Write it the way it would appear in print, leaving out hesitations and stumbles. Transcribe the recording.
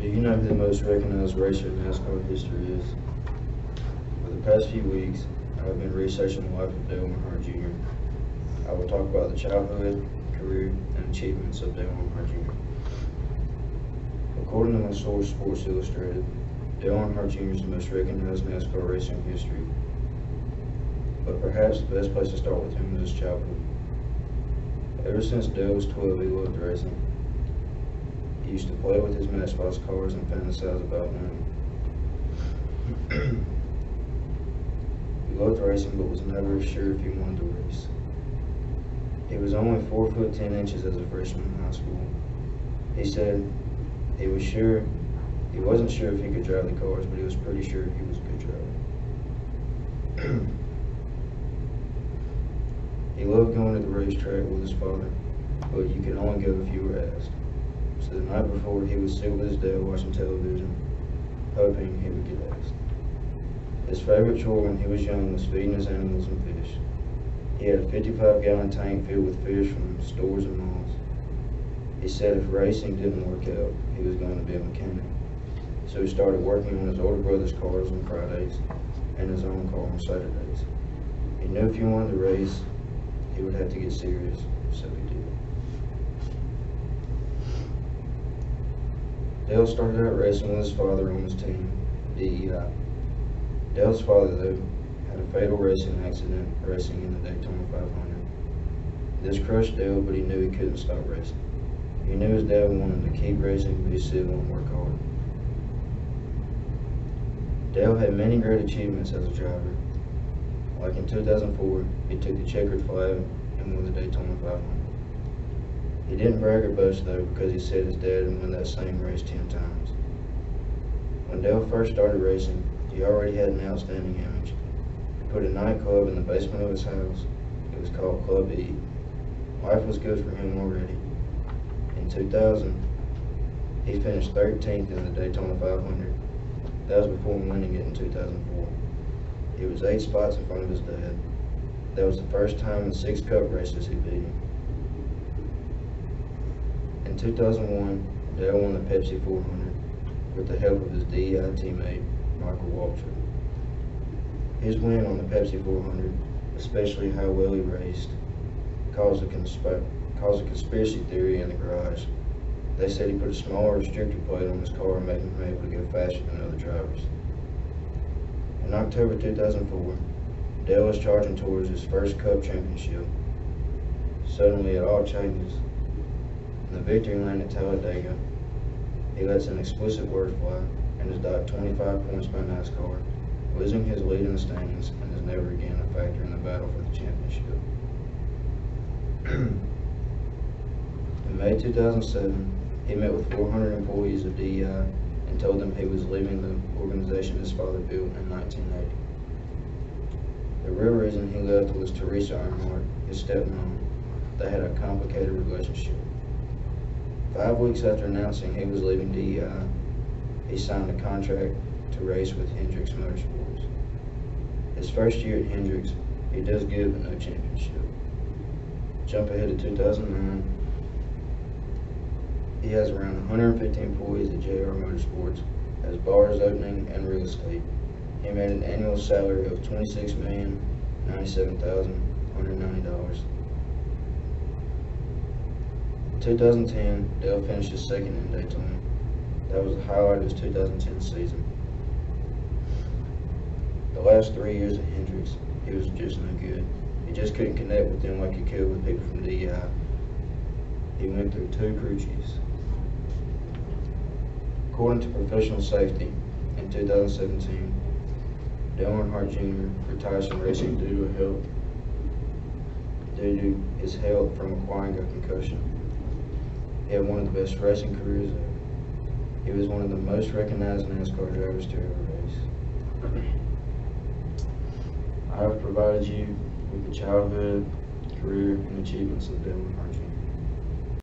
Do you know who the most recognized racer in NASCAR history is? For the past few weeks, I have been researching the life of Dale Earnhardt Jr. I will talk about the childhood, career, and achievements of Dale Earnhardt Jr. According to my source, Sports Illustrated, Dale Earnhardt Jr. is the most recognized NASCAR racer in history. But perhaps the best place to start with him is his childhood. Ever since Dale was 12, he loved racing. He used to play with his Matchbox cars and fantasize about winning. He loved racing but was never sure if he wanted to race. He was only 4 foot 10 inches as a freshman in high school. He said he wasn't sure if he could drive the cars, but he was pretty sure he was a good driver. He loved going to the racetrack with his father, but you could only go if you were asked. So the night before, he would sit with his dad watching television, hoping he would get asked. His favorite chore when he was young was feeding his animals and fish. He had a 55-gallon tank filled with fish from stores and malls. He said if racing didn't work out, he was going to be a mechanic. So he started working on his older brother's cars on Fridays and his own car on Saturdays. He knew if he wanted to race, he would have to get serious, so he did. Dale started out racing with his father on his team, DEI. Dale's father, though, had a fatal racing accident racing in the Daytona 500. This crushed Dale, but he knew he couldn't stop racing. He knew his dad wanted to keep racing, but he still wanted to work hard. Dale had many great achievements as a driver. Like in 2004, he took the checkered flag and won the Daytona 500. He didn't brag or boast though, because he said his dad had won that same race 10 times. When Dale first started racing, he already had an outstanding image. He put a nightclub in the basement of his house. It was called Club E. Life was good for him already. In 2000, he finished 13th in the Daytona 500. That was before winning it in 2004. He was 8 spots in front of his dad. That was the first time in 6 Cup races he beat him. In 2001, Dale won the Pepsi 400 with the help of his DEI teammate, Michael Waltrip. His win on the Pepsi 400, especially how well he raced, caused a conspiracy theory in the garage. They said he put a smaller restrictor plate on his car, making him able to go faster than other drivers. In October 2004, Dale was charging towards his first Cup championship. Suddenly it all changes. In the victory lane at Talladega, he lets an explicit word fly and is docked 25 points by NASCAR, losing his lead in the standings and is never again a factor in the battle for the championship. In May 2007, he met with 400 employees of DEI and told them he was leaving the organization his father built in 1980. The real reason he left was Teresa Earnhardt, his stepmom. They had a complicated relationship. 5 weeks after announcing he was leaving DEI, he signed a contract to race with Hendricks Motorsports. His first year at Hendricks, he does good but no championship. Jump ahead to 2009. He has around 150 employees at JR Motorsports, has bars opening and real estate. He made an annual salary of $26,097,190. In 2010, Dale finished his second in Daytona. That was the highlight of his 2010 season. The last 3 years at Hendricks, he was just no good. He just couldn't connect with them like he could with people from DEI. He went through 2 crew chiefs. According to Professional Safety, in 2017, Dale Earnhardt Jr. retires from racing due to his health from acquiring a concussion. He had one of the best racing careers ever. He was one of the most recognized NASCAR drivers to ever race. I have provided you with the childhood, career, and achievements of Dale Earnhardt Jr.